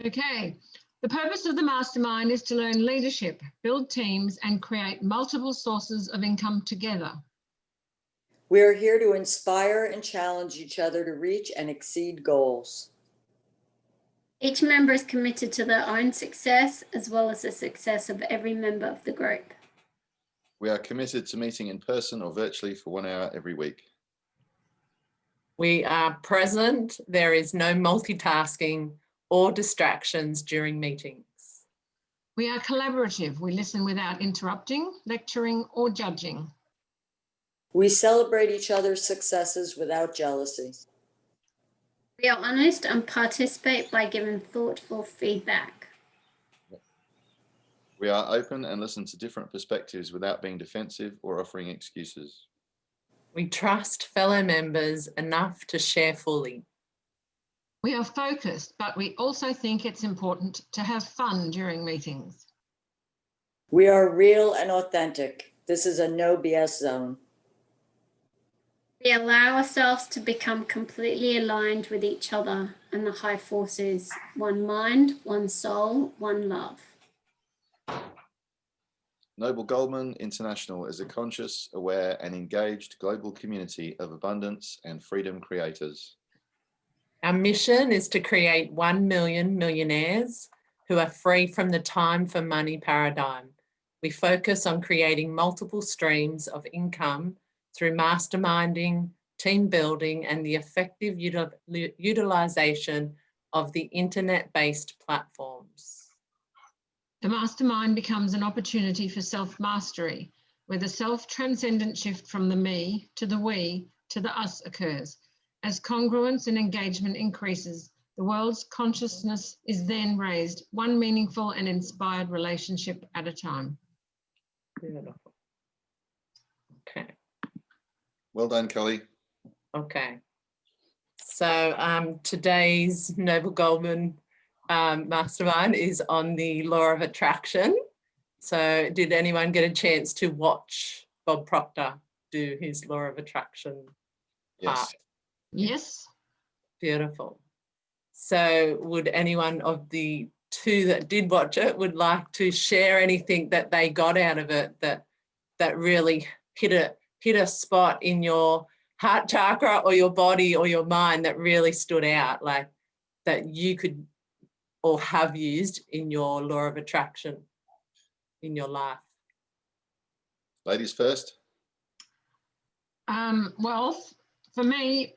Okay, the purpose of the mastermind is to learn leadership, build teams, and create multiple sources of income together. We are here to inspire and challenge each other to reach and exceed goals. Each member is committed to their own success as well as the success of every member of the group. We are committed to meeting in person or virtually for 1 hour every week. We are present. There is no multitasking or distractions during meetings. We are collaborative. We listen without interrupting, lecturing, or judging. We celebrate each other's successes without jealousy. We are honest and participate by giving thoughtful feedback. We are open and listen to different perspectives without being defensive or offering excuses. We trust fellow members enough to share fully. We are focused, but we also think it's important to have fun during meetings. We are real and authentic. This is a no BS zone. We allow ourselves to become completely aligned with each other and the high forces, one mind, one soul, one love. Noble Goldman International is a conscious, aware, and engaged global community of abundance and freedom creators. Our mission is to create 1 million millionaires who are free from the time for money paradigm. We focus on creating multiple streams of income through masterminding, team building, and the effective utilization of the internet-based platforms. The mastermind becomes an opportunity for self-mastery, where the self-transcendent shift from the me to the we to the us occurs. As congruence and engagement increases, the world's consciousness is then raised, one meaningful and inspired relationship at a time. Beautiful. Okay. Well done, Kelly. Okay. So today's Noble Goldman mastermind is on the law of attraction. So did anyone get a chance to watch Bob Proctor do his law of attraction part? Yes. Yes. Beautiful. So would anyone of the two that did watch it would like to share anything that they got out of it that really hit a spot in your heart chakra or your body or your mind that really stood out, like that you could or have used in your law of attraction in your life? Ladies first. Well, for me,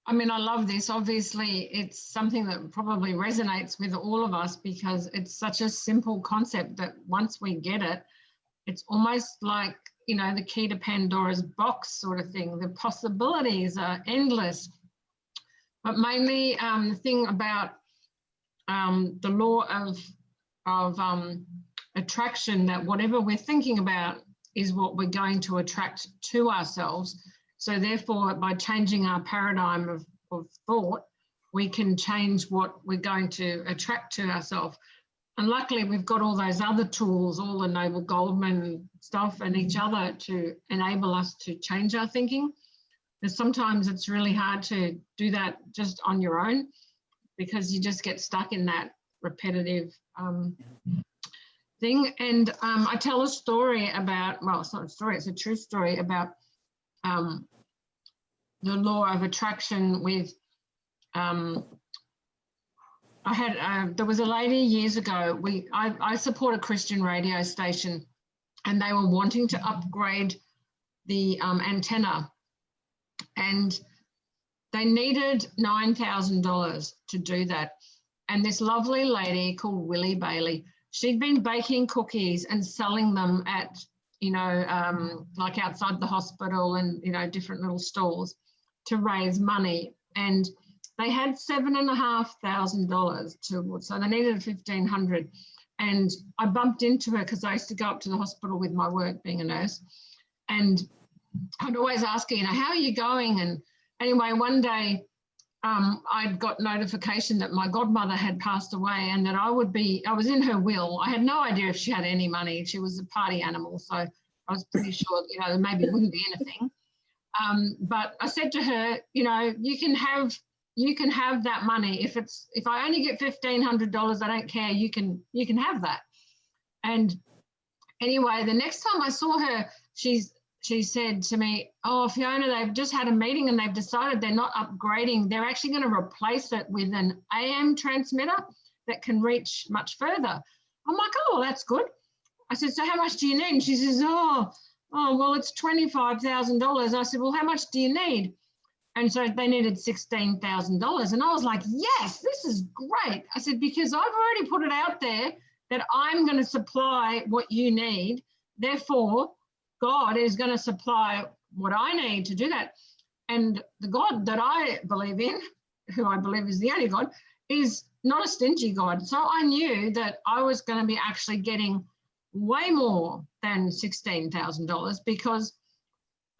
I mean, I love this. Obviously, it's something that probably resonates with all of us because it's such a simple concept that once we get it, it's almost like, you know, the key to Pandora's box sort of thing. The possibilities are endless. But mainly the thing about the law of attraction, that whatever we're thinking about is what we're going to attract to ourselves. So therefore, by changing our paradigm of thought, we can change what we're going to attract to ourselves. And luckily, we've got all those other tools, all the Noble Goldman stuff and each other to enable us to change our thinking. Because sometimes it's really hard to do that just on your own because you just get stuck in that repetitive thing. And I tell a story about, well, it's not a story, it's a true story about the law of attraction with, there was a lady years ago, I support a Christian radio station and they were wanting to upgrade the antenna and they needed $9,000 to do that. And this lovely lady called Willie Bailey, she'd been baking cookies and selling them at, you know, like outside the hospital and, you know, different little stalls to raise money. And they had $7,500 to, so they needed $1,500. And I bumped into her because I used to go up to the hospital with my work being a nurse. And I'd always ask her, you know, how are you going? And anyway, one day I'd got notification that my godmother had passed away and that I was in her will. I had no idea if she had any money. She was a party animal. So I was pretty sure, you know, there maybe wouldn't be anything. But I said to her, you know, you can have you can have that money. If I only get $1,500, I don't care. You can have that. And anyway, the next time I saw her, she said to me, oh, Fiona, they've just had a meeting and they've decided they're not upgrading. They're actually going to replace it with an AM transmitter that can reach much further. I'm like, oh, that's good. I said, so how much do you need? And she says, oh, well, it's $25,000. I said, well, how much do you need? And so they needed $16,000. And I was like, yes, this is great. I said, because I've already put it out there that I'm going to supply what you need. Therefore, God is going to supply what I need to do that. And the God that I believe in, who I believe is the only God, is not a stingy God. So I knew that I was going to be actually getting way more than $16,000 because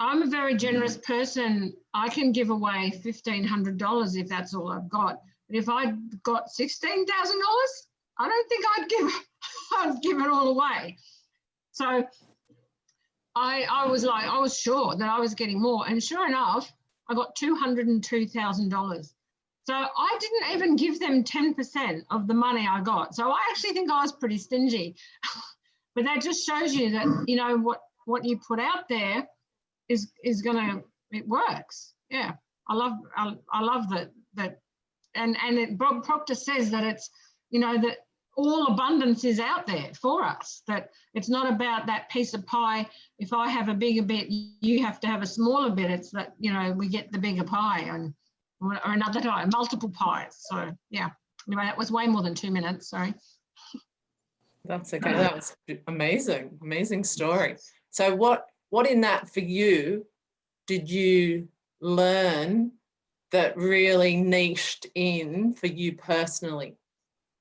I'm a very generous person. I can give away $1,500 if that's all I've got. But if I got $16,000, I don't think I'd give it all away. So I was sure that I was getting more. And sure enough, I got $202,000. So I didn't even give them 10% of the money I got. So I actually think I was pretty stingy. But that just shows you that, you know, what you put out there is gonna, it works. Yeah, I love that and Bob Proctor says that it's, you know, that all abundance is out there for us, that it's not about that piece of pie. If I have a bigger bit, you have to have a smaller bit. It's that, you know, we get the bigger pie or another time, multiple pies. So yeah, anyway, that was way more than 2 minutes, sorry. That's okay. That was amazing, amazing story. So what in that for you did you learn that really niched in for you personally,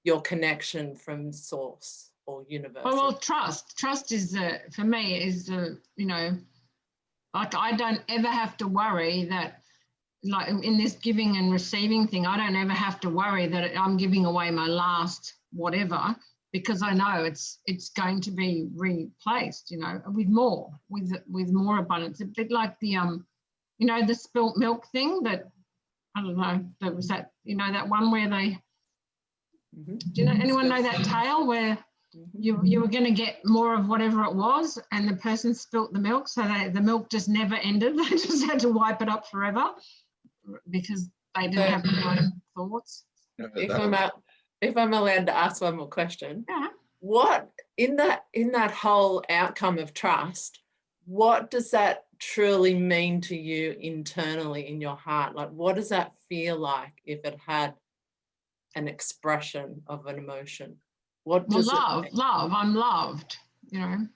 your connection from source or universe? Well, trust is for me is you know, like I don't ever have to worry that, like in this giving and receiving thing, I don't ever have to worry that I'm giving away my last whatever, because I know it's going to be replaced, you know, with more abundance. A bit like the you know, the spilt milk thing that, I don't know, that was that, you know, that one where they, do you know, anyone know that tale where you were going to get more of whatever it was and the person spilt the milk, so the milk just never ended. They just had to wipe it up forever because they didn't have the right thoughts. If I'm allowed to ask one more question, Yeah. what in that whole outcome of trust, what does that truly mean to you internally in your heart? Like, what does that feel like if it had an expression of an emotion? What does love. I'm loved, you know,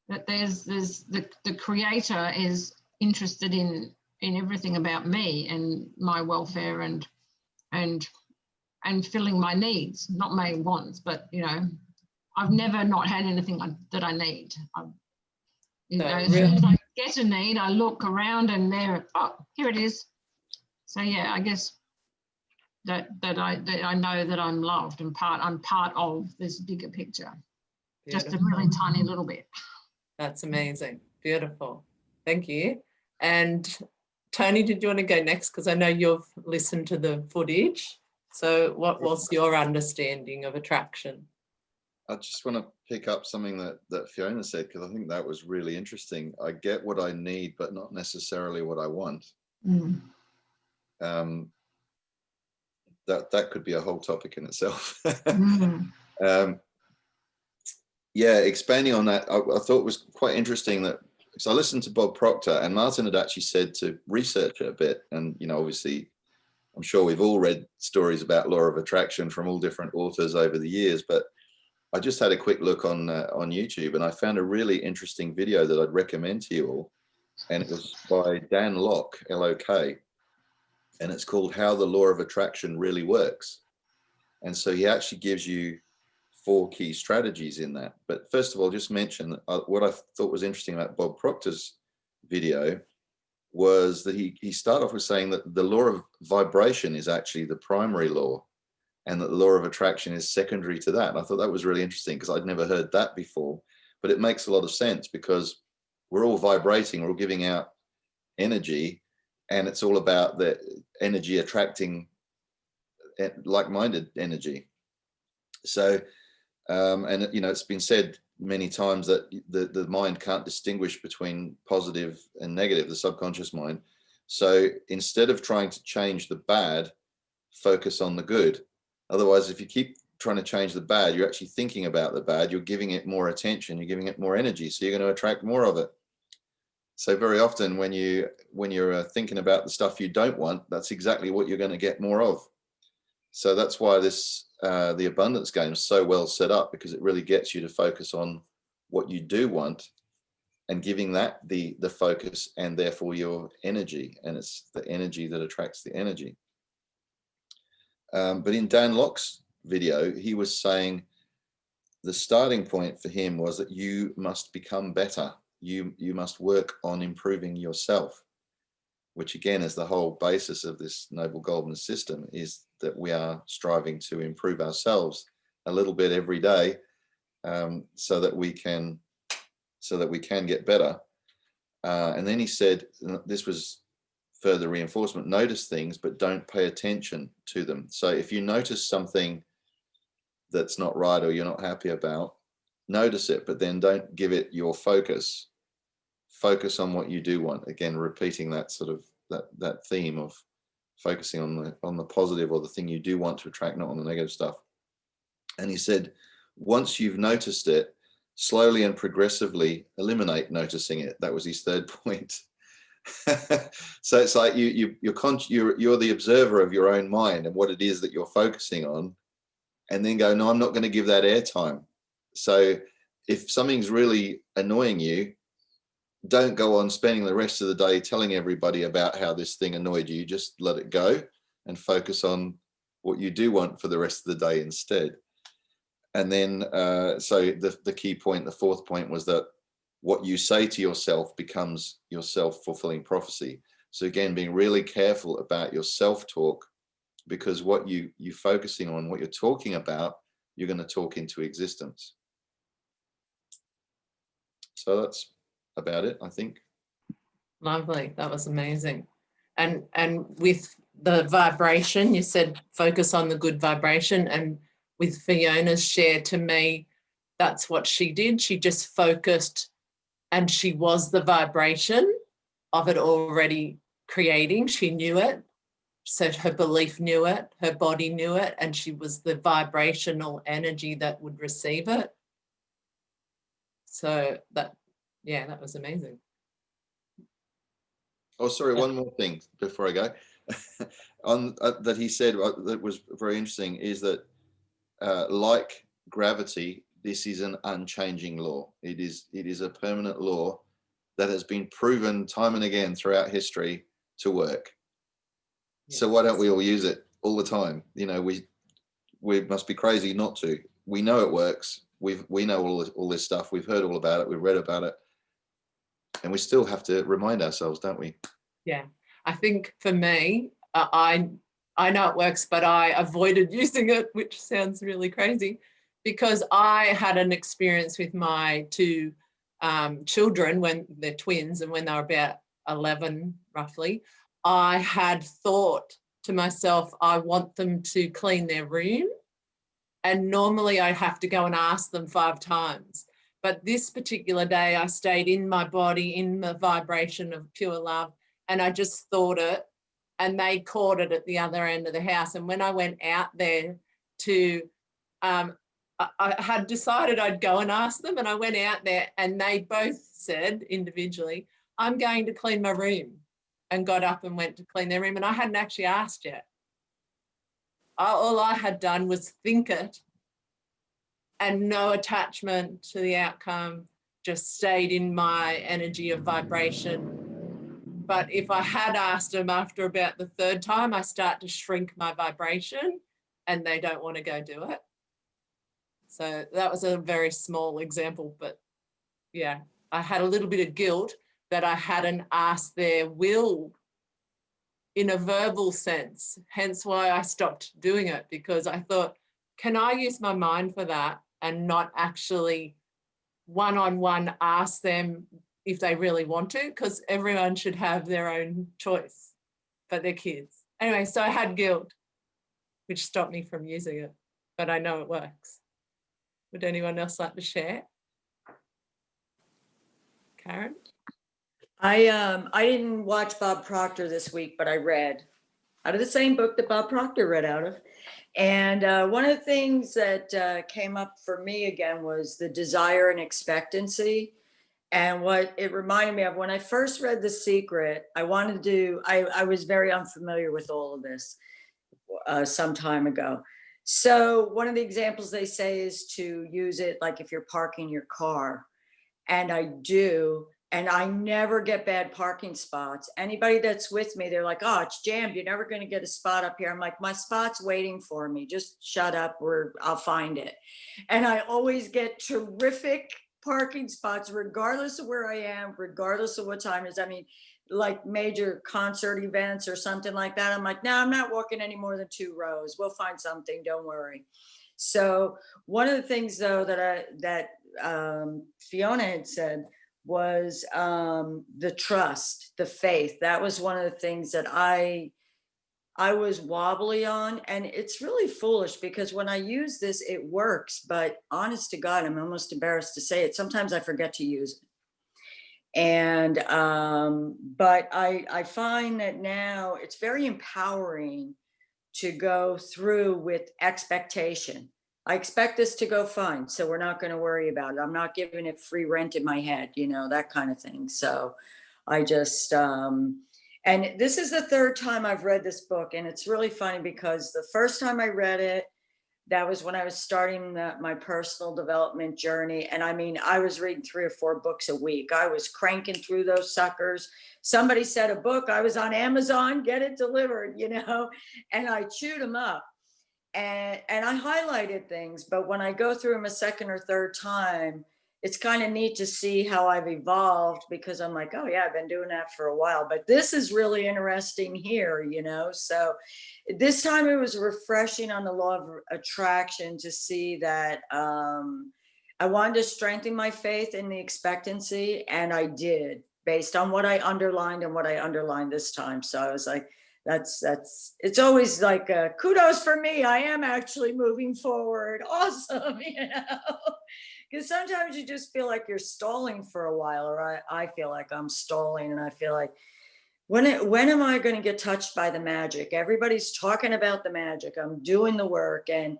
that there's the creator is interested in everything about me and my welfare and filling my needs, not my wants, but, you know, I've never not had anything that I need. You know, as soon as I get a need, I look around and there, oh, here it is. So yeah, I guess that I know that I'm loved and I'm part of this bigger picture. Beautiful. Just a really tiny little bit. That's amazing. Beautiful. Thank you. And Tony, did you want to go next? Because I know you've listened to the footage. So what was your understanding of attraction? I just want to pick up something that Fiona said, because I think that was really interesting. I get what I need, but not necessarily what I want. That could be a whole topic in itself. Yeah, expanding on that, I thought it was quite interesting that, because I listened to Bob Proctor and Martin had actually said to research it a bit. And, you know, obviously, I'm sure we've all read stories about law of attraction from all different authors over the years, but I just had a quick look on YouTube and I found a really interesting video that I'd recommend to you all. And it was by Dan Locke, L-O-K. And it's called How the Law of Attraction Really Works. And so he actually gives you 4 key strategies in that. But first of all, just mention what I thought was interesting about Bob Proctor's video was that he started off with saying that the law of vibration is actually the primary law and that the law of attraction is secondary to that. And I thought that was really interesting because I'd never heard that before, but it makes a lot of sense because we're all vibrating, we're all giving out energy, and it's all about the energy attracting like-minded energy. So, and you know, it's been said many times that the mind can't distinguish between positive and negative, the subconscious mind. So instead of trying to change the bad, focus on the good. Otherwise, if you keep trying to change the bad, you're actually thinking about the bad, you're giving it more attention, you're giving it more energy, so you're going to attract more of it. So very often when you're thinking about the stuff you don't want, that's exactly what you're going to get more of. So that's why this the abundance game is so well set up, because it really gets you to focus on what you do want and giving that the focus and therefore your energy, and it's the energy that attracts the energy. But in Dan Locke's video, he was saying the starting point for him was that you must become better. You must work on improving yourself, which again is the whole basis of this noble golden system, is that we are striving to improve ourselves a little bit every day, so that we can get better. And then he said, this was further reinforcement, notice things, but don't pay attention to them. So if you notice something that's not right or you're not happy about, notice it, but then don't give it your focus. Focus on what you do want. Again, repeating that sort of that theme of focusing on the positive, or the thing you do want to attract, not on the negative stuff. And he said, once you've noticed it, slowly and progressively eliminate noticing it. That was his third point. So it's like you're the observer of your own mind and what it is that you're focusing on, and then go, no, I'm not going to give that airtime. So if something's really annoying you, don't go on spending the rest of the day telling everybody about how this thing annoyed you. Just let it go and focus on what you do want for the rest of the day instead. And then, so the key point, the fourth point, was that what you say to yourself becomes your self-fulfilling prophecy. So again, being really careful about your self-talk, because what you're focusing on, what you're talking about, you're going to talk into existence. So that's about it, I think. Lovely. That was amazing. And with the vibration, you said focus on the good vibration. And with Fiona's share, to me, that's what she did. She just focused, and she was the vibration of it already creating. She knew it. So her belief knew it, her body knew it, and she was the vibrational energy that would receive it. So that, yeah, that was amazing. Oh, sorry, one more thing before I go. On that he said that was very interesting, is that like gravity, this is an unchanging law. It is a permanent law that has been proven time and again throughout history to work. Yes. So why don't we all use it all the time? You know, we must be crazy not to. We know it works. We know all this stuff. We've heard all about it. We've read about it. And we still have to remind ourselves, don't we? Yeah, I think for me, I know it works, but I avoided using it, which sounds really crazy, because I had an experience with my two children when they're twins, and when they were about 11, roughly, I had thought to myself, I want them to clean their room. And normally I have to go and ask them 5 times. But this particular day, I stayed in my body, in the vibration of pure love, and I just thought it, and they caught it at the other end of the house. And when I went out there to, I had decided I'd go and ask them, and I went out there and they both said individually, I'm going to clean my room, and got up and went to clean their room. And I hadn't actually asked yet. All I had done was think it, and no attachment to the outcome, just stayed in my energy of vibration. But if I had asked them after about the 3rd time, I start to shrink my vibration and they don't want to go do it. So that was a very small example, but yeah, I had a little bit of guilt that I hadn't asked their will in a verbal sense, hence why I stopped doing it, because I thought, can I use my mind for that and not actually one-on-one ask them if they really want to, because everyone should have their own choice, but they're kids. Anyway, so I had guilt, which stopped me from using it, but I know it works. Would anyone else like to share? Karen? I didn't watch Bob Proctor this week, but I read out of the same book that Bob Proctor read out of. And one of the things that came up for me again was the desire and expectancy. And what it reminded me of when I first read The Secret, I was very unfamiliar with all of this some time ago. So one of the examples they say is to use it like if you're parking your car. And I do. And I never get bad parking spots. Anybody that's with me, they're like, oh, it's jammed. You're never going to get a spot up here. I'm like, my spot's waiting for me. Just shut up, I'll find it. And I always get terrific parking spots, regardless of where I am, regardless of what time it is. I mean, like major concert events or something like that. I'm like, no, I'm not walking any more than 2 rows. We'll find something. Don't worry. So one of the things, though, that Fiona had said was the trust, the faith. That was one of the things that I was wobbly on. And it's really foolish because when I use this, it works. But honest to God, I'm almost embarrassed to say it. Sometimes I forget to use it. And but I find that now it's very empowering to go through with expectation. I expect this to go fine, so we're not going to worry about it. I'm not giving it free rent in my head, that kind of thing. So I just, and this is the 3rd time I've read this book. And it's really funny because the first time I read it, that was when I was starting my personal development journey. And I mean, I was reading 3 or 4 books a week. I was cranking through those suckers. Somebody said a book, I was on Amazon, get it delivered, and I chewed them up. And I highlighted things, but when I go through them a 2nd or 3rd time, it's kind of neat to see how I've evolved because I'm like, oh yeah, I've been doing that for a while, but this is really interesting here, So this time it was refreshing on the law of attraction to see that I wanted to strengthen my faith in the expectancy, and I did based on what I underlined and what I underlined this time. So I was like, it's always like kudos for me. I am actually moving forward. Awesome. Because sometimes you just feel like you're stalling for a while, or I feel like I'm stalling, and I feel like when am I going to get touched by the magic? Everybody's talking about the magic. I'm doing the work, and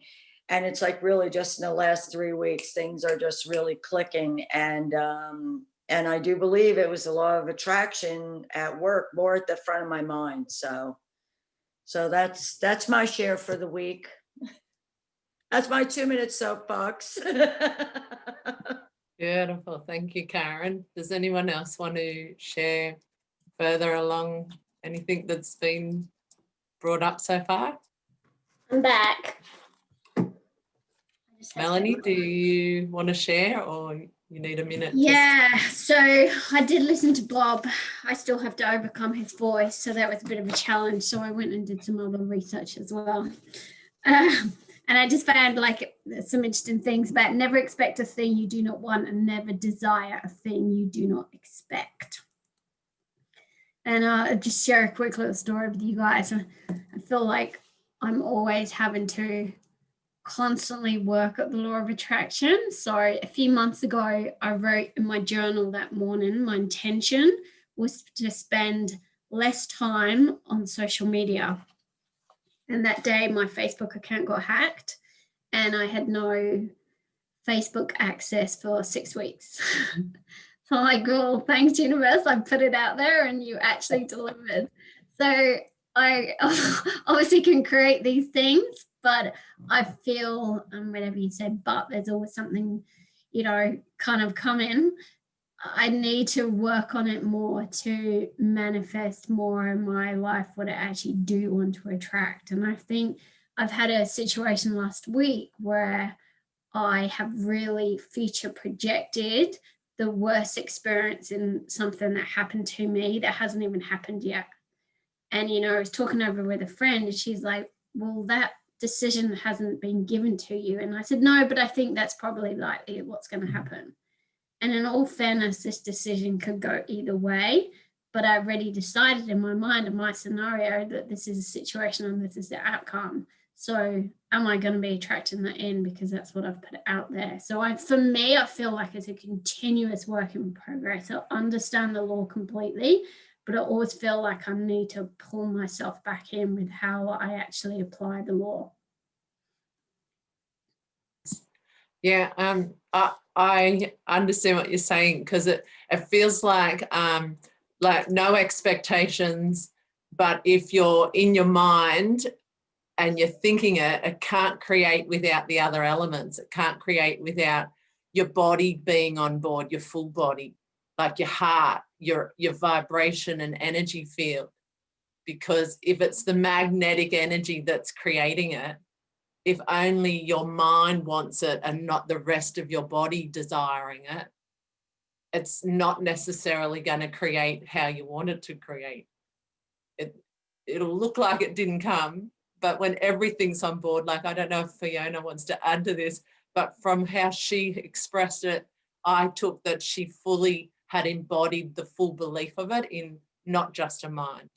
it's like really just in the last 3 weeks, things are just really clicking. And I do believe it was the law of attraction at work, more at the front of my mind. So that's my share for the week. That's my 2-minute soapbox. Beautiful. Thank you, Karen. Does anyone else want to share further along anything that's been brought up so far? I'm back. Melanie, do you want to share, or you need a minute? Yeah, so I did listen to Bob. I still have to overcome his voice, so that was a bit of a challenge. So I went and did some other research as well. And I just found like some interesting things about never expect a thing you do not want and never desire a thing you do not expect. And I'll just share a quick little story with you guys. I feel like I'm always having to constantly work at the law of attraction. So a few months ago, I wrote in my journal that morning, my intention was to spend less time on social media. And that day, my Facebook account got hacked and I had no Facebook access for 6 weeks. So I'm like, well, thanks, universe. I put it out there and you actually delivered. So I obviously can create these things, but I feel, whatever you said, but there's always something, kind of coming. I need to work on it more to manifest more in my life what I actually do want to attract. And I think I've had a situation last week where I have really future projected the worst experience in something that happened to me that hasn't even happened yet. And, I was talking over with a friend and she's like, well, that decision hasn't been given to you. And I said, no, but I think that's probably likely what's going to happen. And in all fairness, this decision could go either way, but I already decided in my mind, in my scenario, that this is a situation and this is the outcome. So am I going to be attracting that in because that's what I've put out there? So for me, I feel like it's a continuous work in progress. I understand the law completely, but I always feel like I need to pull myself back in with how I actually apply the law. Yeah, I understand what you're saying, because it feels like no expectations, but if you're in your mind and you're thinking it can't create without the other elements. It can't create without your body being on board, your full body, like your heart, your vibration and energy field. Because if it's the magnetic energy that's creating it, if only your mind wants it and not the rest of your body desiring it, it's not necessarily going to create how you want it to create. It'll look like it didn't come, but when everything's on board, like, I don't know if Fiona wants to add to this, but from how she expressed it, I took that she fully had embodied the full belief of it in not just a mind.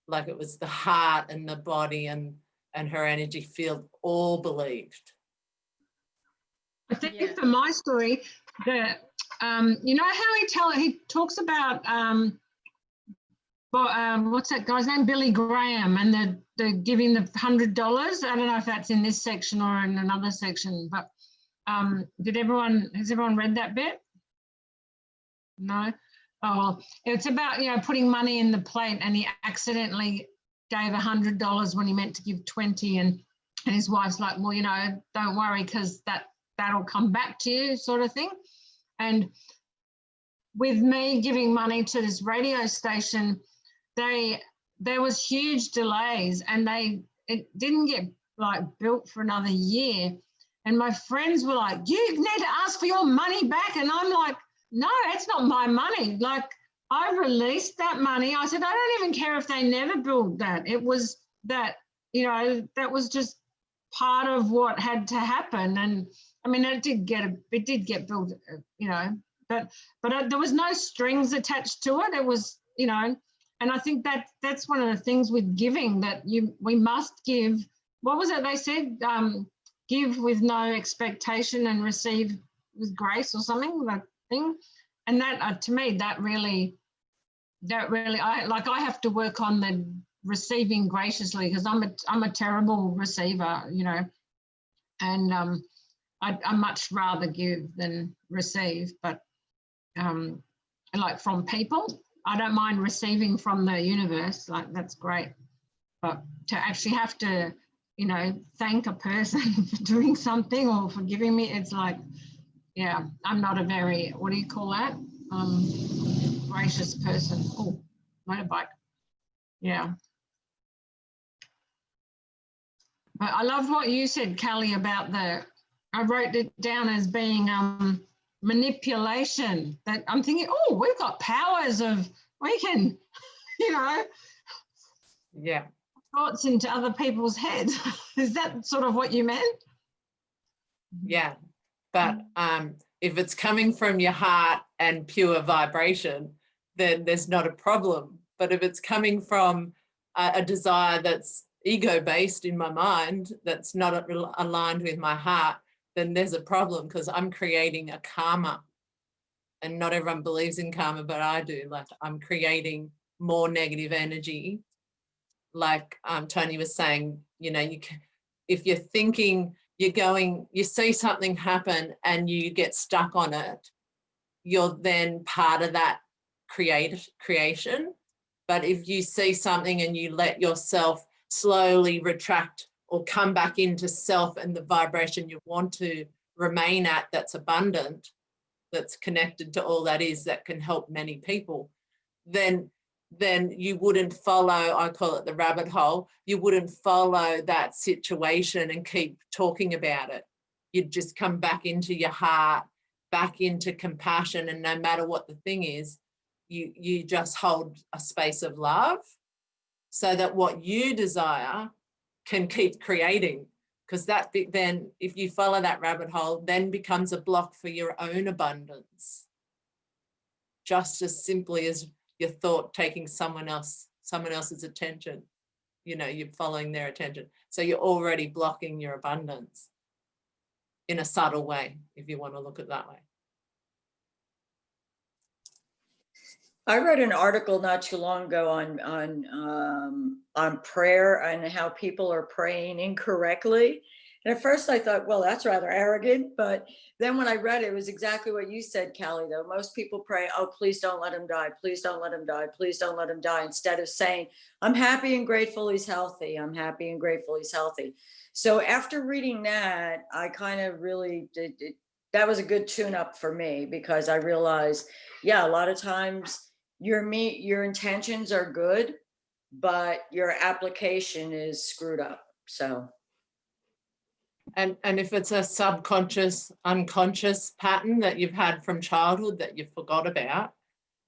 Like it was the heart and the body and her energy field all believed. I think for my story, that you know how he talks about what's that guy's name, Billy Graham, and the giving the $100. I don't know if that's in this section or in another section, but has everyone read that bit? No. Oh, well, it's about, you know, putting money in the plate, and he accidentally gave $100 when he meant to give 20, and his wife's like, well, you know, don't worry, because that'll come back to you, sort of thing. And with me giving money to this radio station, there was huge delays, and it didn't get like built for another year. And my friends were like, you need to ask for your money back. And I'm like, no, it's not my money. Like, I released that money. I said, I don't even care if they never build that. It was that, you know, that was just part of what had to happen. And I mean, it did get built, you know, but there was no strings attached to it. It was, you know, and I think that's one of the things with giving, that we must give. What was it they said? Give with no expectation and receive with grace, or something, that thing. And that to me, that really I have to work on the receiving graciously, because I'm a terrible receiver, you know, and I much rather give than receive. But like from people, I don't mind receiving from the universe, like that's great. But to actually have to, you know, thank a person for doing something or for giving me, it's like, yeah, I'm not a very, what do you call that? Gracious person. Oh, motorbike. Yeah. But I love what you said, Kelly, about I wrote it down as being manipulation. That I'm thinking, oh, we've got powers we can, you know. Yeah. Thoughts into other people's heads. Is that sort of what you meant? Yeah, but if it's coming from your heart and pure vibration, then there's not a problem. But if it's coming from a desire that's ego-based in my mind, that's not aligned with my heart, then there's a problem, because I'm creating a karma. And not everyone believes in karma, but I do. Like, I'm creating more negative energy. Like Tony was saying, you know, if you're thinking, you see something happen and you get stuck on it, you're then part of that creation. But if you see something and you let yourself slowly retract or come back into self and the vibration you want to remain at, that's abundant, that's connected to all that can help many people, then you wouldn't follow, I call it the rabbit hole, you wouldn't follow that situation and keep talking about it. You'd just come back into your heart, back into compassion, and no matter what the thing is, you just hold a space of love, so that what you desire can keep creating. Because that bit, then if you follow that rabbit hole, then becomes a block for your own abundance, just as simply as your thought taking someone else's attention. you're following their attention. So you're already blocking your abundance in a subtle way, if you want to look at it that way. I read an article not too long ago on prayer and how people are praying incorrectly. And at first I thought, well, that's rather arrogant. But then when I read it, it was exactly what you said, Callie, though. Most people pray, oh, please don't let him die. Please don't let him die. Please don't let him die. Instead of saying, I'm happy and grateful he's healthy. I'm happy and grateful he's healthy. So after reading that, I kind of really did. That was a good tune up for me, because I realized, yeah, a lot of times your intentions are good, but your application is screwed up. So. And if it's a subconscious, unconscious pattern that you've had from childhood that you forgot about,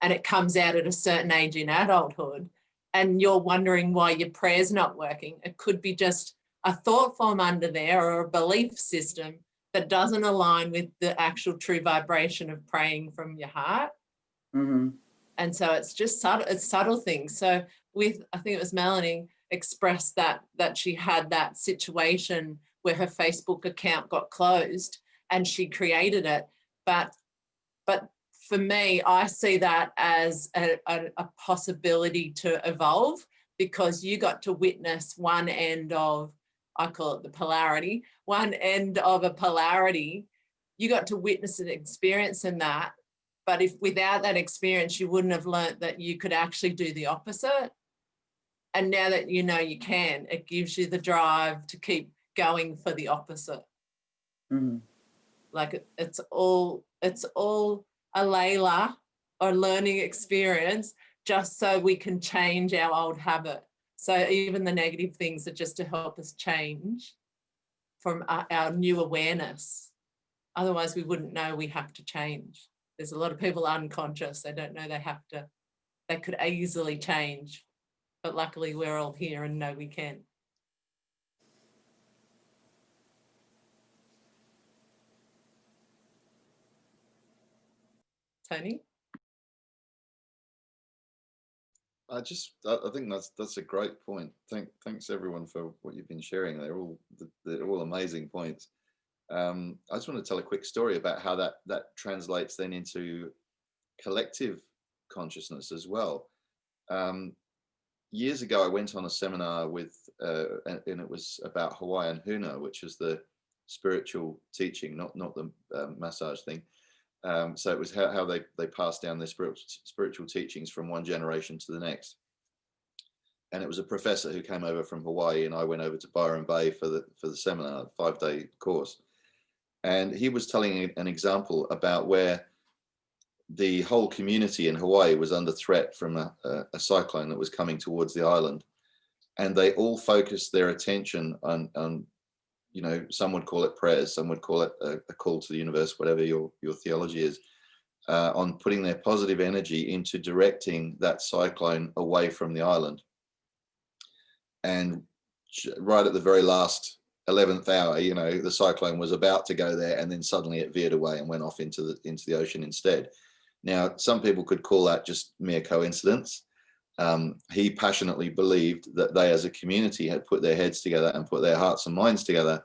and it comes out at a certain age in adulthood, and you're wondering why your prayer's not working, it could be just a thought form under there or a belief system that doesn't align with the actual true vibration of praying from your heart. Mm-hmm. And so it's just subtle things. So with, I think it was Melanie expressed that she had that situation where her Facebook account got closed and she created it. But for me, I see that as a possibility to evolve, because you got to witness one end of, I call it the polarity, one end of a polarity. You got to witness and experience in that. But if without that experience, you wouldn't have learnt that you could actually do the opposite. And now that you know you can, it gives you the drive to keep going for the opposite. Mm-hmm. Like it's all a Layla or learning experience, just so we can change our old habit. So even the negative things are just to help us change from our new awareness. Otherwise, we wouldn't know we have to change. There's a lot of people unconscious. They don't know they have to. They could easily change. But luckily, we're all here and know we can. Tony? I think that's a great point. Thanks everyone for what you've been sharing. They're all amazing points. I just want to tell a quick story about how that translates then into collective consciousness as well. Years ago, I went on a seminar with, and it was about Hawaiian Huna, which is the spiritual teaching, not the massage thing. So it was how they passed down their spiritual teachings from one generation to the next. And it was a professor who came over from Hawaii, and I went over to Byron Bay for the seminar, 5-day course. And he was telling an example about where the whole community in Hawaii was under threat from a cyclone that was coming towards the island. And they all focused their attention on some would call it prayers, some would call it a call to the universe, whatever your theology is, on putting their positive energy into directing that cyclone away from the island. And right at the very last 11th hour, the cyclone was about to go there, and then suddenly it veered away and went off into the ocean instead. Now, some people could call that just mere coincidence. He passionately believed that they as a community had put their heads together and put their hearts and minds together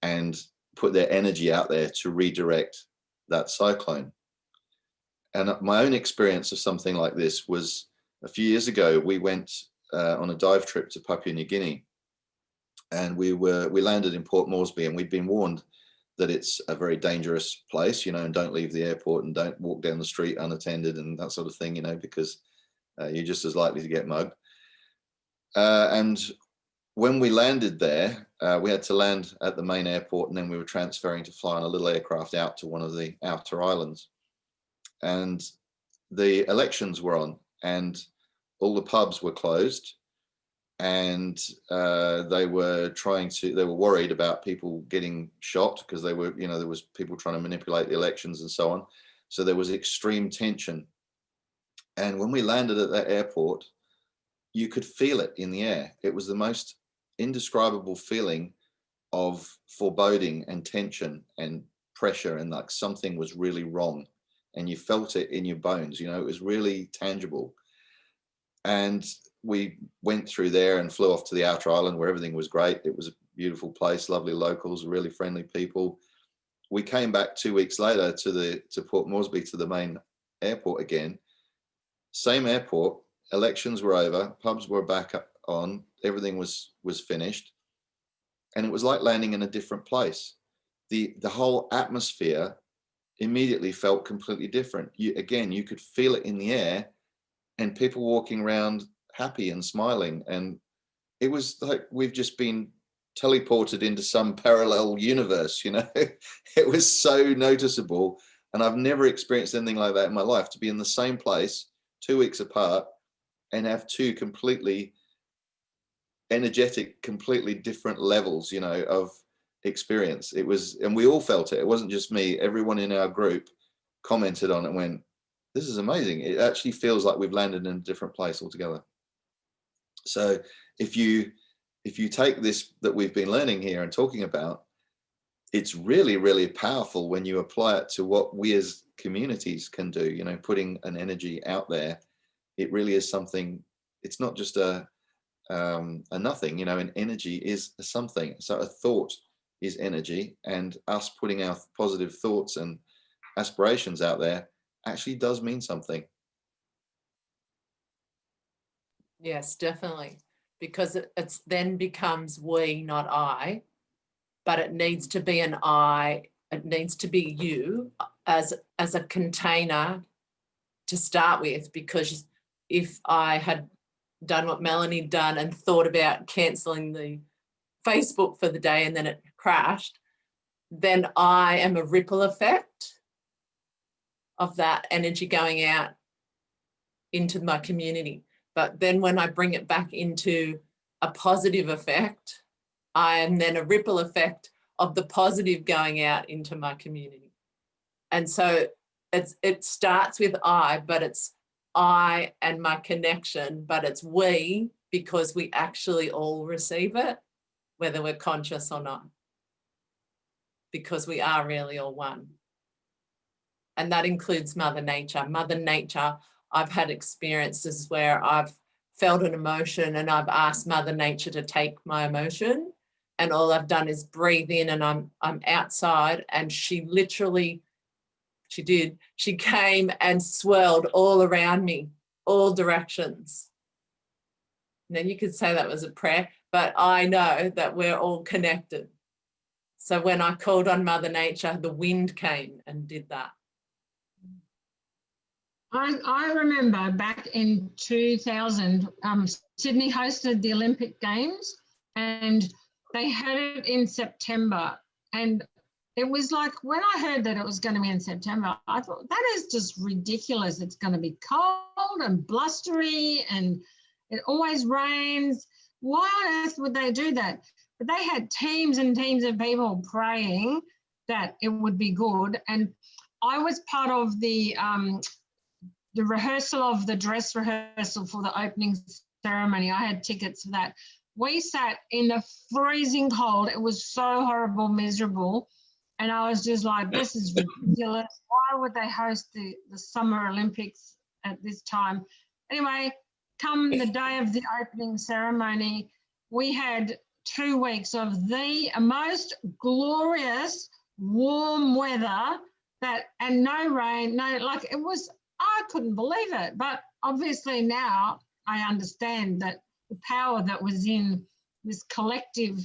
and put their energy out there to redirect that cyclone. And my own experience of something like this was a few years ago. We went on a dive trip to Papua New Guinea, and we landed in Port Moresby, and we'd been warned that it's a very dangerous place, and don't leave the airport and don't walk down the street unattended and that sort of thing, because you're just as likely to get mugged. And when we landed there, we had to land at the main airport, and then we were transferring to fly on a little aircraft out to one of the outer islands. And the elections were on, and all the pubs were closed, and they were worried about people getting shot, because there was people trying to manipulate the elections and so on. So there was extreme tension. And when we landed at that airport, you could feel it in the air. It was the most indescribable feeling of foreboding and tension and pressure, and like something was really wrong, and you felt it in your bones. It was really tangible. And we went through there and flew off to the outer island where everything was great. It was a beautiful place, lovely locals, really friendly people. We came back 2 weeks later to Port Moresby, to the main airport again. Same airport, elections were over, pubs were back on, everything was finished. And it was like landing in a different place. The whole atmosphere immediately felt completely different. You could feel it in the air, and people walking around happy and smiling. And it was like we've just been teleported into some parallel universe, you know. It was so noticeable. And I've never experienced anything like that in my life, to be in the same place 2 weeks apart and have two completely energetic, completely different levels, you know, of experience. It was, and we all felt it. It wasn't just me. Everyone in our group commented on it and went, this is amazing. It actually feels like we've landed in a different place altogether. So if you take this that we've been learning here and talking about, it's really, really powerful when you apply it to what we as communities can do, you know, putting an energy out there. It really is something. It's not just a nothing, you know, an energy is something. So a thought is energy, and us putting our positive thoughts and aspirations out there actually does mean something. Yes, definitely. Because it's then becomes we, not I, but it needs to be an I, it needs to be you as a container to start with. Because if I had done what Melanie done and thought about cancelling the Facebook for the day and then it crashed, then I am a ripple effect of that energy going out into my community. But then when I bring it back into a positive effect, I am then a ripple effect of the positive going out into my community. And so it starts with I, but it's I and my connection, but it's we, because we actually all receive it, whether we're conscious or not, because we are really all one. And that includes Mother Nature. Mother Nature, I've had experiences where I've felt an emotion and I've asked Mother Nature to take my emotion, and all I've done is breathe in, and I'm outside, and she came and swirled all around me, all directions. Now you could say that was a prayer, but I know that we're all connected. So when I called on Mother Nature, the wind came and did that. I remember back in 2000, Sydney hosted the Olympic Games, and they had it in September. And it was like, when I heard that it was going to be in September, I thought, that is just ridiculous. It's going to be cold and blustery and it always rains. Why on earth would they do that? But they had teams and teams of people praying that it would be good. And I was part of the rehearsal of the dress rehearsal for the opening ceremony. I had tickets for that. We sat in the freezing cold. It was so horrible, miserable. And I was just like, this is ridiculous. Why would they host the Summer Olympics at this time? Anyway, come the day of the opening ceremony, we had 2 weeks of the most glorious warm weather, and no rain, it was, I couldn't believe it. But obviously now I understand that the power that was in this collective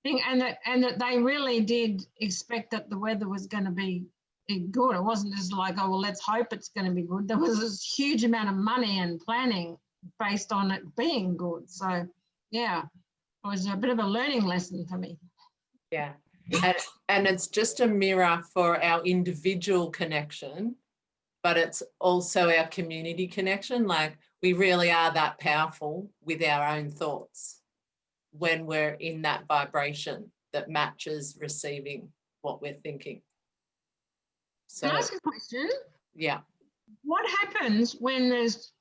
thing, and that they really did expect that the weather was going to be good. It wasn't just like, oh, well, let's hope it's going to be good. There was this huge amount of money and planning based on it being good. So, yeah, it was a bit of a learning lesson for me. Yeah, and it's just a mirror for our individual connection, but it's also our community connection. Like, we really are that powerful with our own thoughts when we're in that vibration that matches receiving what we're thinking. So, Can I ask a question? Yeah. What happens when there's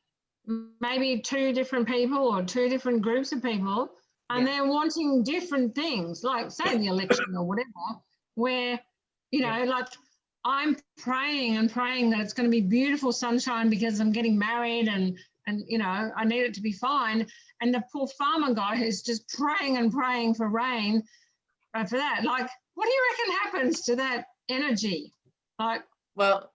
maybe two different people or two different groups of people, and they're wanting different things, like say the election or whatever, where, you know, like I'm praying and praying that it's going to be beautiful sunshine because I'm getting married and and, you know, I need it to be fine. And the poor farmer guy who's just praying and praying for rain for that, like, what do you reckon happens to that energy? Like, well,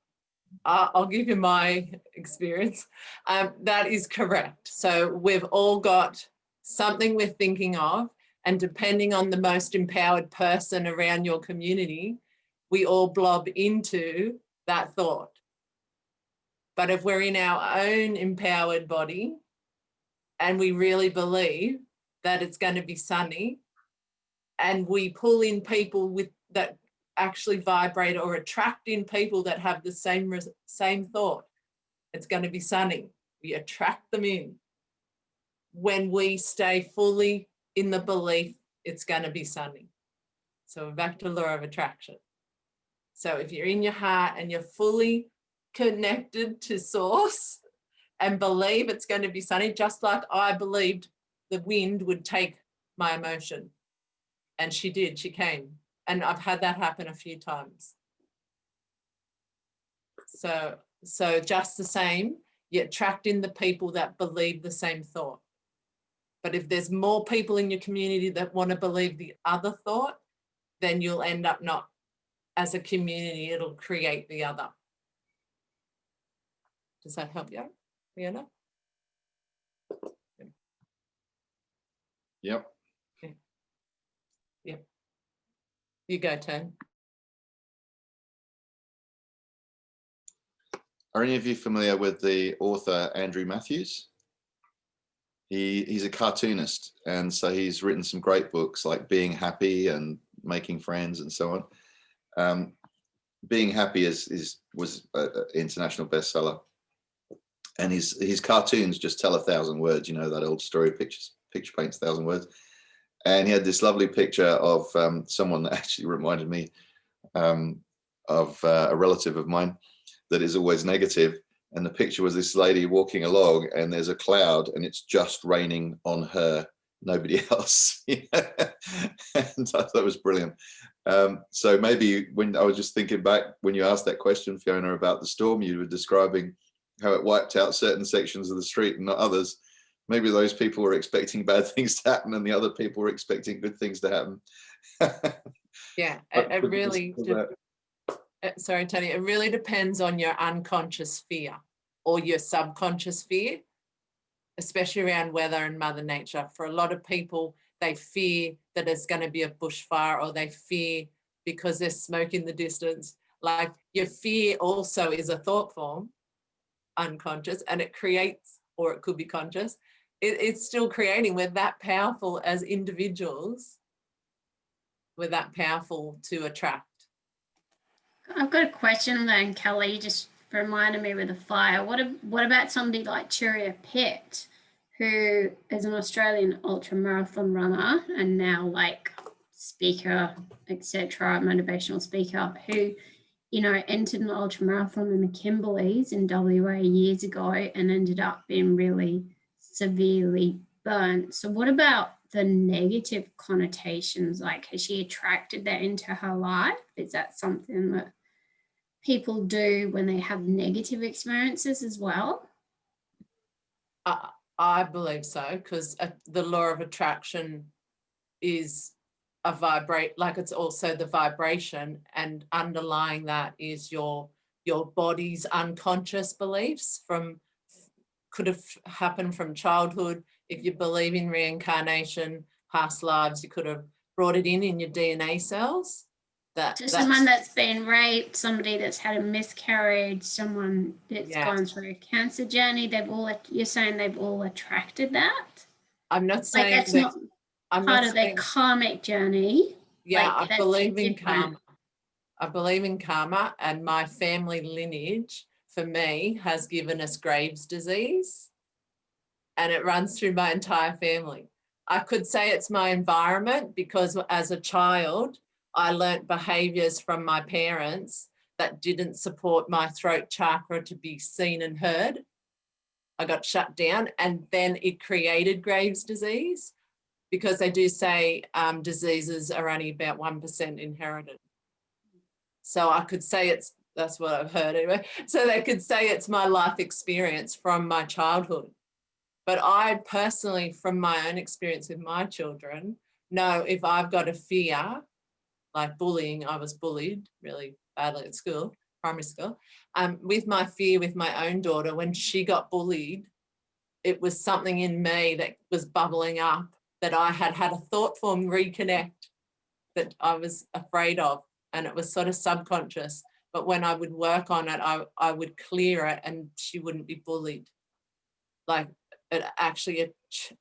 I'll give you my experience. That is correct. So we've all got something we're thinking of, and depending on the most empowered person around your community, we all blob into that thought. But if we're in our own empowered body and we really believe that it's going to be sunny, and we pull in people with that actually vibrate or attract in people that have the same thought, it's going to be sunny. We attract them in when we stay fully in the belief it's going to be sunny. So we're back to law of attraction. So if you're in your heart and you're fully connected to source and believe it's going to be sunny, just like I believed the wind would take my emotion, and she did, she came. And I've had that happen a few times. So just the same, you attract in the people that believe the same thought. But if there's more people in your community that want to believe the other thought, then you'll end up not, as a community, it'll create the other. Does that help you, Fiona? Yep. Yep. You go, Tone. Are any of you familiar with the author Andrew Matthews? He's a cartoonist, and so he's written some great books like Being Happy and Making Friends and so on. Being Happy was an international bestseller, and his cartoons just tell 1,000 words. You know that old story, picture paints 1,000 words. And he had this lovely picture of someone that actually reminded me of a relative of mine that is always negative. And the picture was this lady walking along, and there's a cloud, and it's just raining on her, nobody else. And I thought it was brilliant. So maybe when I was just thinking back, when you asked that question, Fiona, about the storm, you were describing how it wiped out certain sections of the street and not others. Maybe those people were expecting bad things to happen and the other people were expecting good things to happen. Yeah, it really, sorry, Tony, it really depends on your unconscious fear or your subconscious fear, especially around weather and Mother Nature. For a lot of people, they fear that it's going to be a bushfire, or they fear because there's smoke in the distance. Like, your fear also is a thought form, unconscious, and it creates, or it could be conscious, it's still creating. We're that powerful as individuals. We're that powerful to attract. I've got a question then, Kelly, just reminded me with the fire. What about somebody like Cheria Pitt, who is an Australian ultra marathon runner and now like speaker, etc., motivational speaker, who, you know, entered an ultra marathon in the Kimberleys in WA years ago and ended up being really severely burnt. So what about the negative connotations? Like, has she attracted that into her life? Is that something that people do when they have negative experiences as well? I believe so, because the law of attraction is a vibrate, like it's also the vibration, and underlying that is your body's unconscious beliefs could have happened from childhood. If you believe in reincarnation, past lives, you could have brought it in your DNA cells. Someone that's been raped, somebody that's had a miscarriage, someone that's gone through a cancer journey, you're saying they've all attracted that? I'm not saying like that's not part of their karmic journey. Yeah, like, I believe in karma. I believe in karma, and my family lineage, for me, has given us Graves' disease, and it runs through my entire family. I could say it's my environment, because as a child, I learnt behaviours from my parents that didn't support my throat chakra to be seen and heard. I got shut down, and then it created Graves' disease, because they do say diseases are only about 1% inherited. So I could say that's what I've heard anyway. So they could say it's my life experience from my childhood. But I personally, from my own experience with my children, know if I've got a fear, like bullying, I was bullied really badly at school, primary school, with my fear with my own daughter, when she got bullied, it was something in me that was bubbling up that I had a thought form reconnect that I was afraid of, and it was sort of subconscious. But when I would work on it, I would clear it and she wouldn't be bullied. Like it actually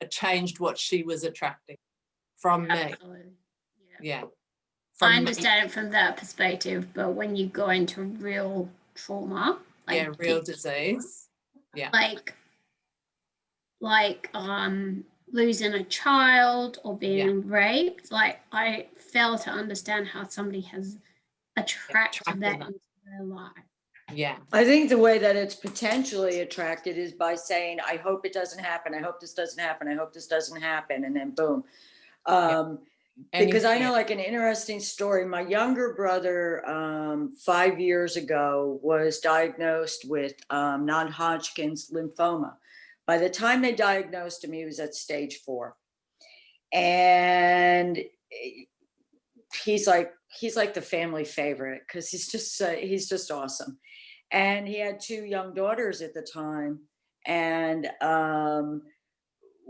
changed what she was attracting from me. Absolutely. Yeah. Yeah. I understand it from that perspective, but when you go into real trauma, like real disease. Yeah. Like losing a child or being raped, like I fail to understand how somebody has attracted that into their life. Yeah. I think the way that it's potentially attracted is by saying, I hope it doesn't happen. I hope this doesn't happen. I hope this doesn't happen. And then boom. Because I know like an interesting story. My younger brother, 5 years ago, was diagnosed with non-Hodgkin's lymphoma. By the time they diagnosed him, he was at stage 4. And he's like the family favorite because he's just awesome. And he had 2 young daughters at the time. And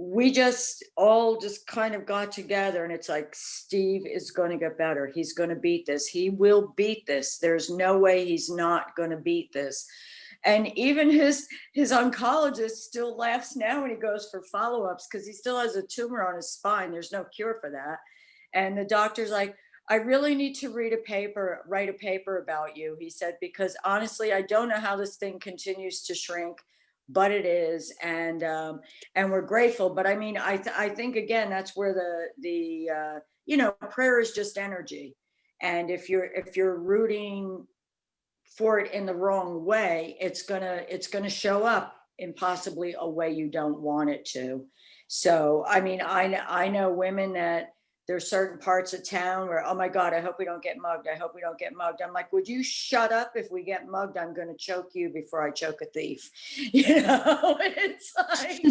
we just all just kind of got together, and it's like, Steve is going to get better. He's going to beat this. He will beat this. There's no way he's not going to beat this. And even his oncologist still laughs now when he goes for follow-ups, because he still has a tumor on his spine. There's no cure for that. And the doctor's like, I really need to write a paper about you, he said, because honestly, I don't know how this thing continues to shrink, but it is. And we're grateful. But I mean, I think, again, that's where the prayer is just energy. And if you're rooting for it in the wrong way, it's gonna show up in possibly a way you don't want it to. So, I mean, I know women that there's certain parts of town where, oh my God, I hope we don't get mugged. I hope we don't get mugged. I'm like, would you shut up? If we get mugged, I'm going to choke you before I choke a thief. You know, it's like,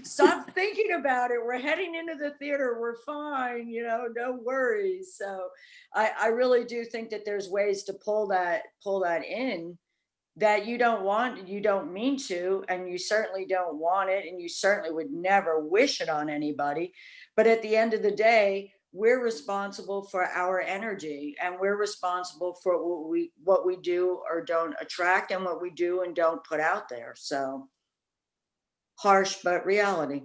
stop thinking about it. We're heading into the theater. We're fine. You know, no worries. So I really do think that there's ways to pull that in that you don't want, you don't mean to, and you certainly don't want it, and you certainly would never wish it on anybody. But at the end of the day, we're responsible for our energy, and we're responsible for what we do or don't attract, and what we do and don't put out there. So harsh, but reality.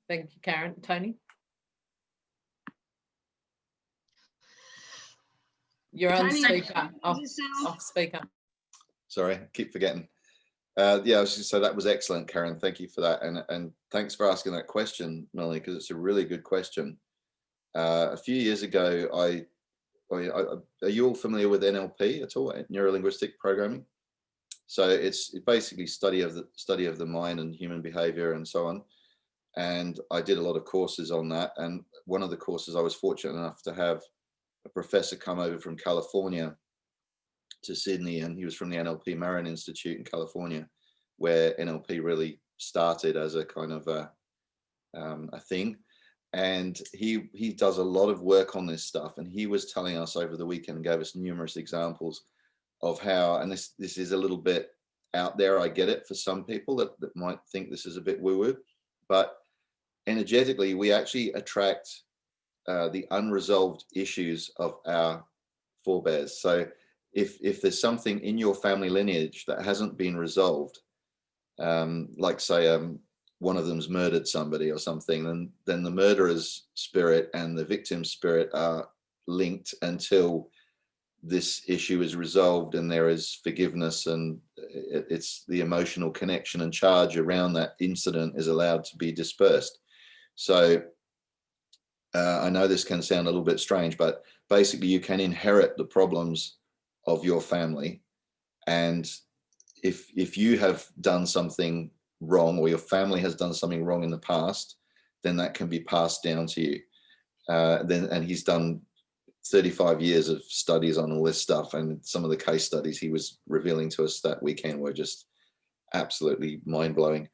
Thank you, Karen. Tony? You're on speaker. Off speaker. Sorry, I keep forgetting. I was just, so that was excellent, Karen. Thank you for that, and thanks for asking that question, Melanie, because it's a really good question. A few years ago, are you all familiar with NLP at all? Neuro-linguistic programming. So it's basically study of the mind and human behavior and so on. And I did a lot of courses on that. And one of the courses, I was fortunate enough to have a professor come over from California to Sydney, and he was from the NLP Marin Institute in California, where NLP really started as a kind of a thing. And he does a lot of work on this stuff, and he was telling us over the weekend and gave us numerous examples of how, and this is a little bit out there, I get it, for some people that might think this is a bit woo-woo, but energetically we actually attract the unresolved issues of our forebears. So if there's something in your family lineage that hasn't been resolved, like say one of them's murdered somebody or something, then the murderer's spirit and the victim's spirit are linked until this issue is resolved and there is forgiveness, and it's the emotional connection and charge around that incident is allowed to be dispersed. So I know this can sound a little bit strange, but basically you can inherit the problems of your family. And if you have done something wrong, or your family has done something wrong in the past, then that can be passed down to you. And he's done 35 years of studies on all this stuff, and some of the case studies he was revealing to us that weekend were just absolutely mind-blowing.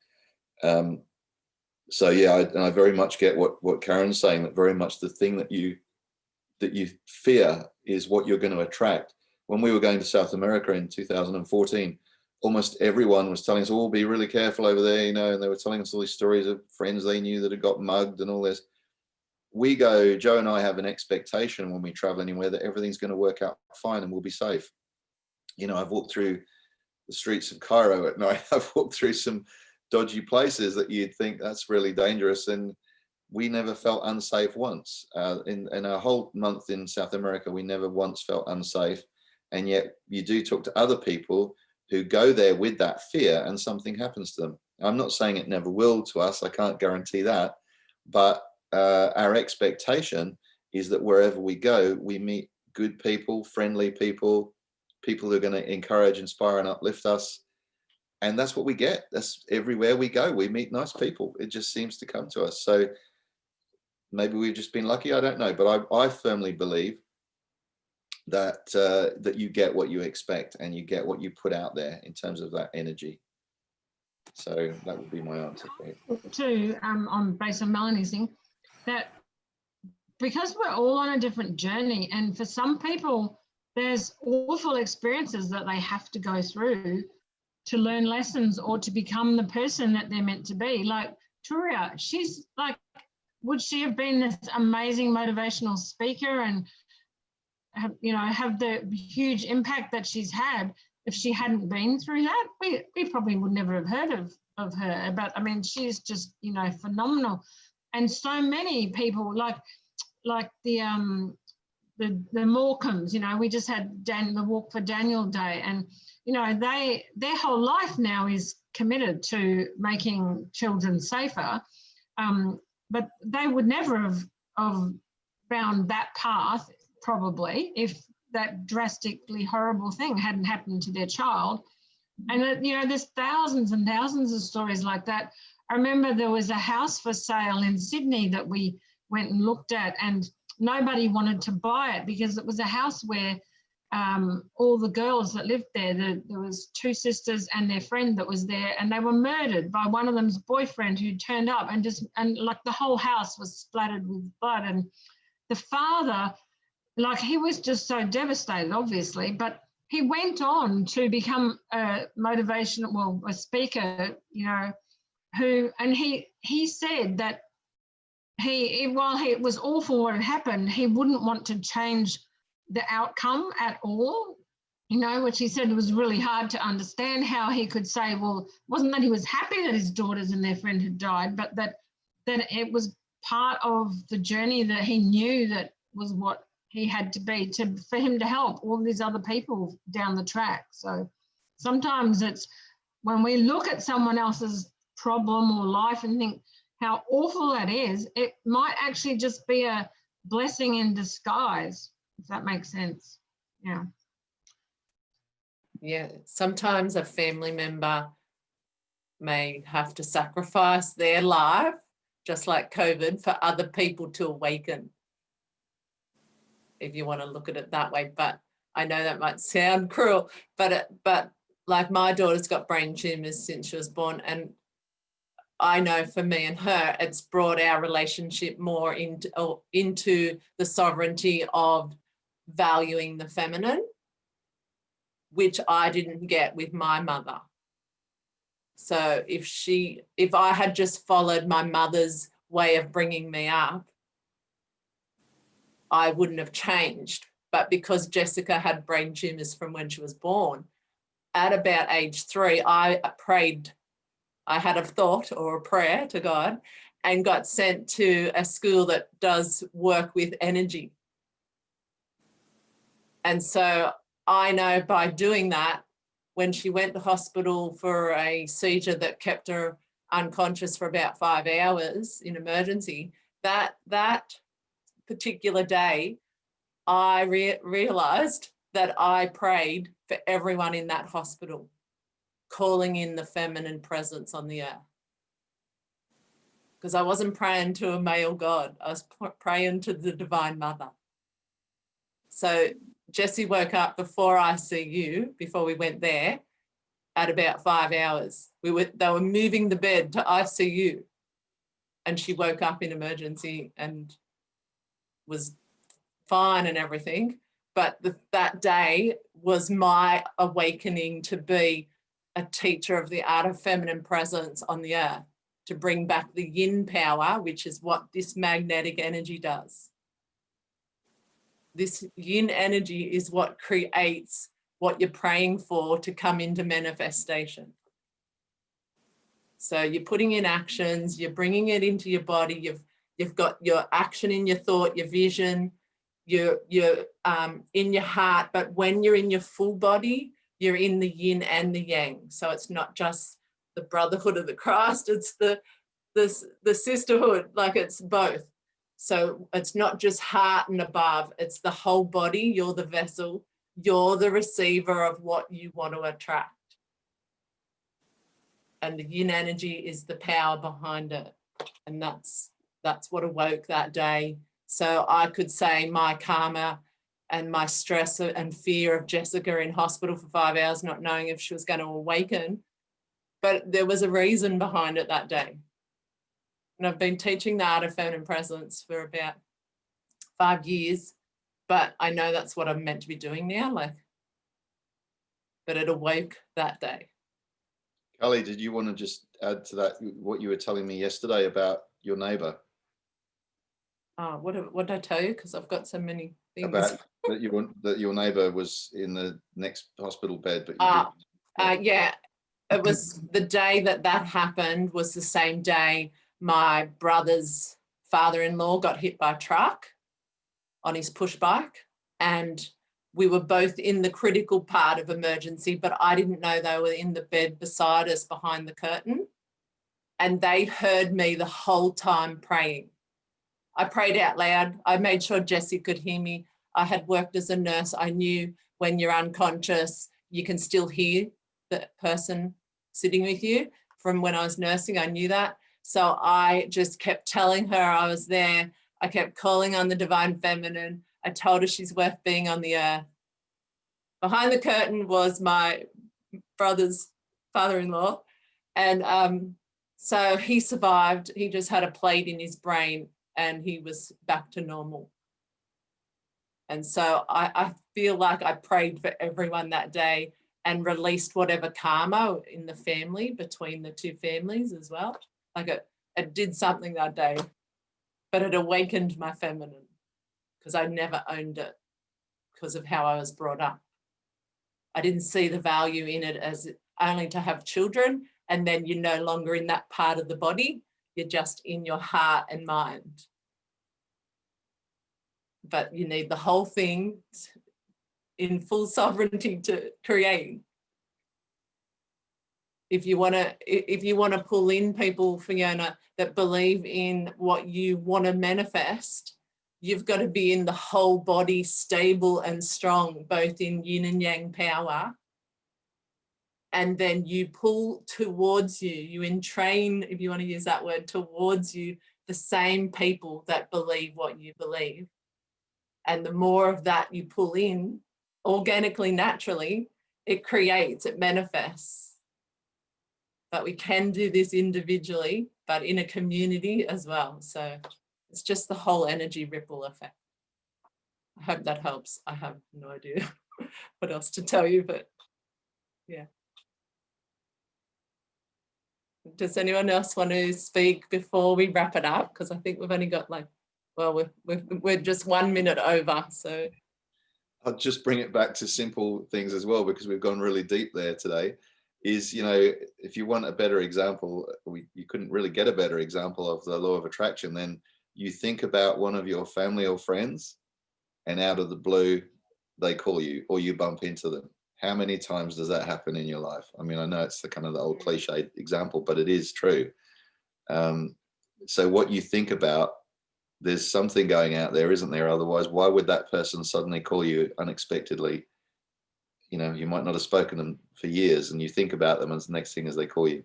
So yeah, I very much get what Karen's saying, that very much the thing that you fear is what you're going to attract. When we were going to South America in 2014, almost everyone was telling us, oh, be really careful over there, you know, and they were telling us all these stories of friends they knew that had got mugged and all this. Joe and I have an expectation when we travel anywhere that everything's going to work out fine and we'll be safe. You know, I've walked through the streets of Cairo at night. I've walked through some dodgy places that you'd think that's really dangerous, and we never felt unsafe once. In our whole month in South America, we never once felt unsafe. And yet you do talk to other people who go there with that fear and something happens to them. I'm not saying it never will to us, I can't guarantee that, but our expectation is that wherever we go, we meet good people, friendly people, people who are going to encourage, inspire, and uplift us. And that's what we get. That's everywhere we go. We meet nice people. It just seems to come to us. So maybe we've just been lucky. I don't know. But I firmly believe that that you get what you expect and you get what you put out there in terms of that energy. So that would be my answer. Too, on based on Melanie's thing, that because we're all on a different journey, and for some people, there's awful experiences that they have to go through to learn lessons or to become the person that they're meant to be. Like Turia, she's like, would she have been this amazing motivational speaker and have, you know, have the huge impact that she's had if she hadn't been through that? We probably would never have heard of her. But I mean, she's just, you know, phenomenal. And so many people like the Morecambs, you know, we just had the Walk for Daniel Day, and you know, their whole life now is committed to making children safer, but they would never have found that path probably if that drastically horrible thing hadn't happened to their child. And you know, there's thousands and thousands of stories like that. I remember there was a house for sale in Sydney that we went and looked at, and nobody wanted to buy it because it was a house where all the girls that lived there, there was two sisters and their friend that was there, and they were murdered by one of them's boyfriend who turned up, and like the whole house was splattered with blood. And the father, like, he was just so devastated, obviously, but he went on to become a motivational, well, a speaker, you know, and he said that while it was awful what had happened, he wouldn't want to change the outcome at all, you know, which he said was really hard to understand. How he could say, well, wasn't that he was happy that his daughters and their friend had died, but that it was part of the journey that he knew that was what he had to be for him to help all these other people down the track. So sometimes it's when we look at someone else's problem or life and think how awful that is, it might actually just be a blessing in disguise, if that makes sense. Yeah. Yeah, sometimes a family member may have to sacrifice their life, just like COVID, for other people to awaken, if you want to look at it that way. But I know that might sound cruel, but like my daughter's got brain tumours since she was born, and I know for me and her, it's brought our relationship more into the sovereignty of valuing the feminine, which I didn't get with my mother. So if I had just followed my mother's way of bringing me up, I wouldn't have changed. But because Jessica had brain tumours from when she was born, at about age 3, I prayed. I had a thought or a prayer to God and got sent to a school that does work with energy. And so I know by doing that, when she went to hospital for a seizure that kept her unconscious for about 5 hours in emergency, that particular day, I realised that I prayed for everyone in that hospital, calling in the feminine presence on the earth. Because I wasn't praying to a male God, I was praying to the Divine Mother. So Jessie woke up before ICU, before we went there, at about 5 hours. They were moving the bed to ICU, and she woke up in emergency and was fine and everything. But that day was my awakening to be a teacher of the art of feminine presence on the earth, to bring back the yin power, which is what this magnetic energy does. This yin energy is what creates what you're praying for to come into manifestation. So you're putting in actions, you're bringing it into your body, you've got your action in your thought, your vision, you're in your heart, but when you're in your full body, you're in the yin and the yang. So it's not just the brotherhood of the Christ, it's the sisterhood, like it's both. So it's not just heart and above, it's the whole body. You're the vessel, you're the receiver of what you want to attract. And the yin energy is the power behind it. And that's what awoke that day. So I could say my karma and my stress and fear of Jessica in hospital for 5 hours, not knowing if she was going to awaken, but there was a reason behind it that day. And I've been teaching the art of feminine presence for about 5 years, but I know that's what I'm meant to be doing now. But it awoke that day. Kelly, did you want to just add to that what you were telling me yesterday about your neighbour? What did I tell you? Because I've got so many things. About that your neighbour was in the next hospital bed, but you didn't. Yeah, it was the day that happened was the same day my brother's father-in-law got hit by a truck on his push bike, and we were both in the critical part of emergency, but I didn't know they were in the bed beside us behind the curtain, and they heard me the whole time praying. I prayed out loud. I made sure Jessie could hear me. I had worked as a nurse. I knew when you're unconscious, you can still hear the person sitting with you. From when I was nursing, I knew that. So I just kept telling her I was there. I kept calling on the divine feminine. I told her she's worth being on the earth. Behind the curtain was my brother's father-in-law. And so he survived. He just had a plate in his brain and he was back to normal. And so I feel like I prayed for everyone that day and released whatever karma in the family, between the two families as well. Like it did something that day, but it awakened my feminine because I never owned it because of how I was brought up. I didn't see the value in it as only to have children, and then you're no longer in that part of the body, you're just in your heart and mind. But you need the whole thing in full sovereignty to create. If you want to pull in people, Fiona, that believe in what you want to manifest, you've got to be in the whole body, stable and strong, both in yin and yang power. And then you pull towards you, you entrain, if you want to use that word, towards you, the same people that believe what you believe. And the more of that you pull in, organically, naturally, it creates, it manifests. But we can do this individually, but in a community as well. So it's just the whole energy ripple effect. I hope that helps. I have no idea what else to tell you, but yeah. Does anyone else want to speak before we wrap it up? Because I think we've only got we're just 1 minute over. So I'll just bring it back to simple things as well, because we've gone really deep there today. Is, if you want a better example, you couldn't really get a better example of the law of attraction. Then you think about one of your family or friends, and out of the blue, they call you or you bump into them. How many times does that happen in your life? I mean, I know it's the kind of the old cliche example, but it is true. So what you think about, there's something going out there, isn't there? Otherwise, why would that person suddenly call you unexpectedly? You might not have spoken to them for years, and you think about them as the next thing as they call you.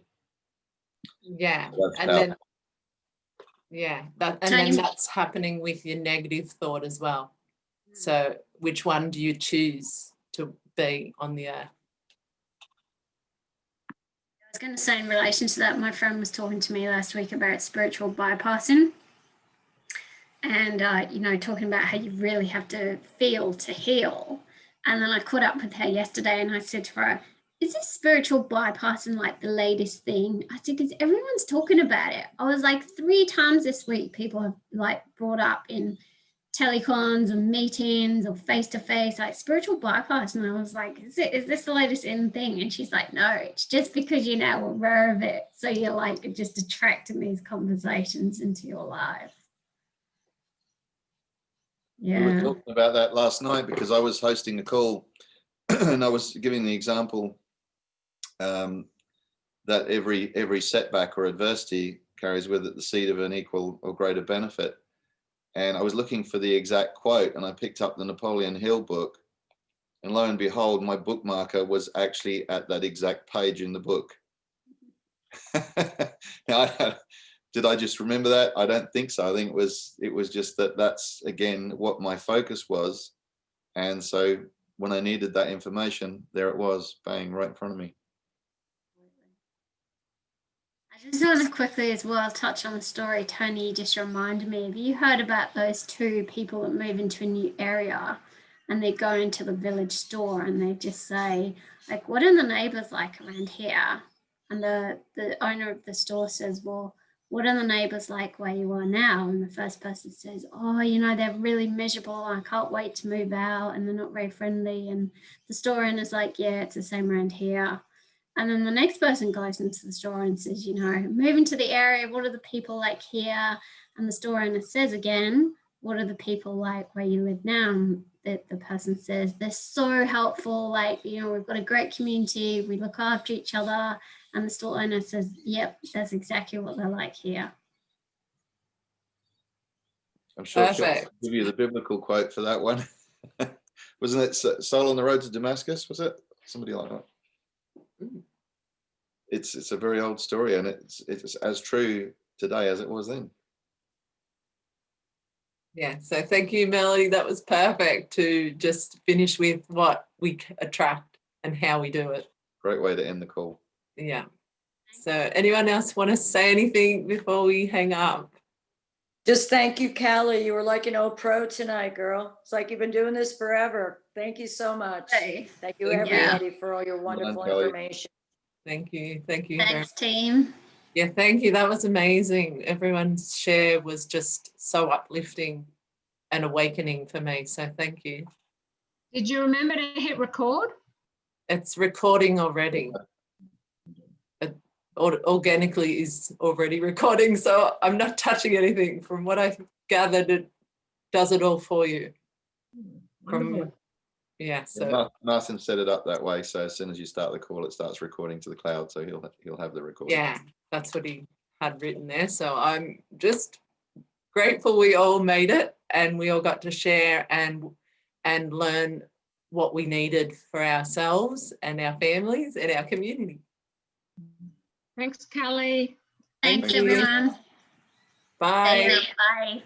Yeah. And then that's happening with your negative thought as well. So which one do you choose to be on the earth? was going to say in relation to that, my friend was talking to me last week about spiritual bypassing and, you know, talking about how you really have to feel to heal. And then I caught up with her yesterday and I said to her, is this spiritual bypassing like the latest thing? I said, because everyone's talking about it. I was like 3 times this week, people have like brought up in telecons and meetings or face-to-face, like spiritual bypass. And I was like, is this the latest in thing? And she's like, no, it's just because you're now aware of it. So you're like just attracting these conversations into your life. We were Yeah. talking about that last night because I was hosting a call and I was giving the example that every setback or adversity carries with it the seed of an equal or greater benefit. And I was looking for the exact quote and I picked up the Napoleon Hill book, and lo and behold, my bookmarker was actually at that exact page in the book. Now, did I just remember that? I don't think so. I think it was just that's again what my focus was. And so when I needed that information, there it was, bang, right in front of me. I just want to quickly as well touch on the story Tony just reminded me. Have you heard about those 2 people that move into a new area and they go into the village store and they just say, like, what are the neighbors like around here? And the owner of the store says, well, what are the neighbors like where you are now? And the first person says, oh, you know, they're really miserable. I can't wait to move out and they're not very friendly. And the store owner's like, yeah, it's the same around here. And then the next person goes into the store and says, you know, moving to the area, what are the people like here? And the store owner says again, what are the people like where you live now? And the person says, they're so helpful. Like, you know, we've got a great community. We look after each other. And the store owner says, yep, that's exactly what they're like here. I'm sure Perfect. she'll give you the biblical quote for that one. Wasn't it Saul on the road to Damascus? Was it somebody like that? It's a very old story, and it's as true today as it was then. Yeah, so thank you, Melody. That was perfect to just finish with what we attract and how we do it. Great way to end the call. Yeah. So anyone else want to say anything before we hang up? Just thank you, Callie. You were like an old pro tonight, girl. It's like you've been doing this forever. Thank you so much. Hey. Thank you, Thank you. everybody, for all your wonderful Kelly. information. Thank you. Thank you. very Thanks, team. Yeah, thank you. That was amazing. Everyone's share was just so uplifting and awakening for me. So thank you. Did you remember to hit record? It's recording already. It organically is already recording, so I'm not touching anything. From what I've gathered, it does it all for you. Wonderful. Yeah, so Martin set it up that way, so as soon as you start the call, it starts recording to the cloud, so he'll have the recording. yeah, that's what he had written there. So I'm just grateful we all made it and we all got to share and learn what we needed for ourselves and our families and our community. Thanks, Kelly. Thanks, Thank you. everyone. Bye. Bye.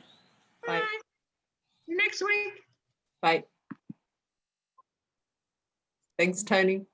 Bye. See you next week. Bye. Thanks, Tony.